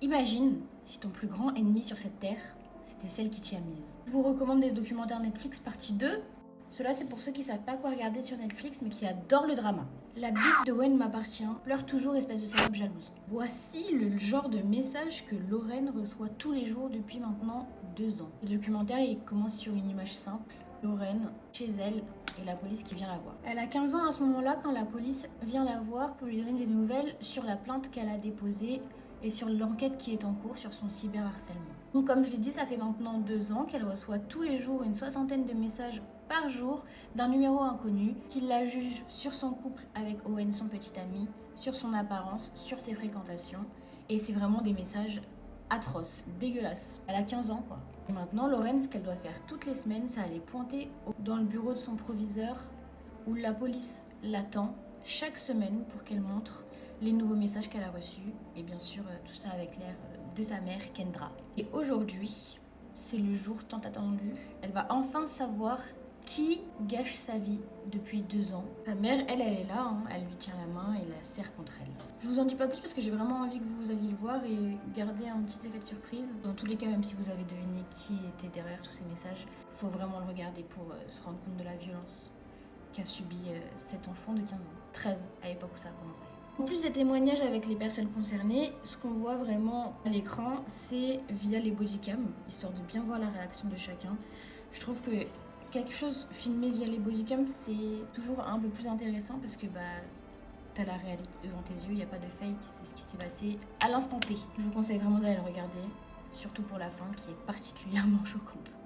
Imagine si ton plus grand ennemi sur cette terre, c'était celle qui t'y a mise. Je vous recommande des documentaires Netflix partie 2. Cela c'est pour ceux qui savent pas quoi regarder sur Netflix mais qui adorent le drama. La bite de Owen m'appartient, pleure toujours espèce de salope jalouse. Voici le genre de message que Lorraine reçoit tous les jours depuis maintenant 2 ans. Le documentaire il commence sur une image simple. Lorraine, chez elle, et la police qui vient la voir. Elle a 15 ans à ce moment-là quand la police vient la voir pour lui donner des nouvelles sur la plainte qu'elle a déposée et sur l'enquête qui est en cours sur son cyberharcèlement. Donc comme je l'ai dit, ça fait maintenant 2 ans qu'elle reçoit tous les jours une 60aine de messages par jour d'un numéro inconnu qui la juge sur son couple avec Owen, son petit ami, sur son apparence, sur ses fréquentations. Et c'est vraiment des messages atroces, dégueulasses. Elle a 15 ans quoi. Et maintenant, Lorraine, ce qu'elle doit faire toutes les semaines, c'est aller pointer dans le bureau de son proviseur où la police l'attend chaque semaine pour qu'elle montre les nouveaux messages qu'elle a reçus. Et bien sûr, tout ça avec l'air de sa mère, Kendra. Et aujourd'hui, c'est le jour tant attendu. Elle va enfin savoir qui gâche sa vie depuis 2 ans. Sa mère, elle est là, hein. Elle lui tient la main et la serre contre elle. Je vous en dis pas plus parce que j'ai vraiment envie que vous alliez le voir et garder un petit effet de surprise. Dans tous les cas, même si vous avez deviné qui était derrière tous ces messages, il faut vraiment le regarder pour se rendre compte de la violence qu'a subi cet enfant de 15 ans. 13 à l'époque où ça a commencé. En plus des témoignages avec les personnes concernées, ce qu'on voit vraiment à l'écran, c'est via les bodycams, histoire de bien voir la réaction de chacun. Je trouve que quelque chose filmé via les bodycams, c'est toujours un peu plus intéressant parce que t'as la réalité devant tes yeux, il n'y a pas de fake, c'est ce qui s'est passé à l'instant T. Je vous conseille vraiment d'aller le regarder, surtout pour la fin qui est particulièrement choquante.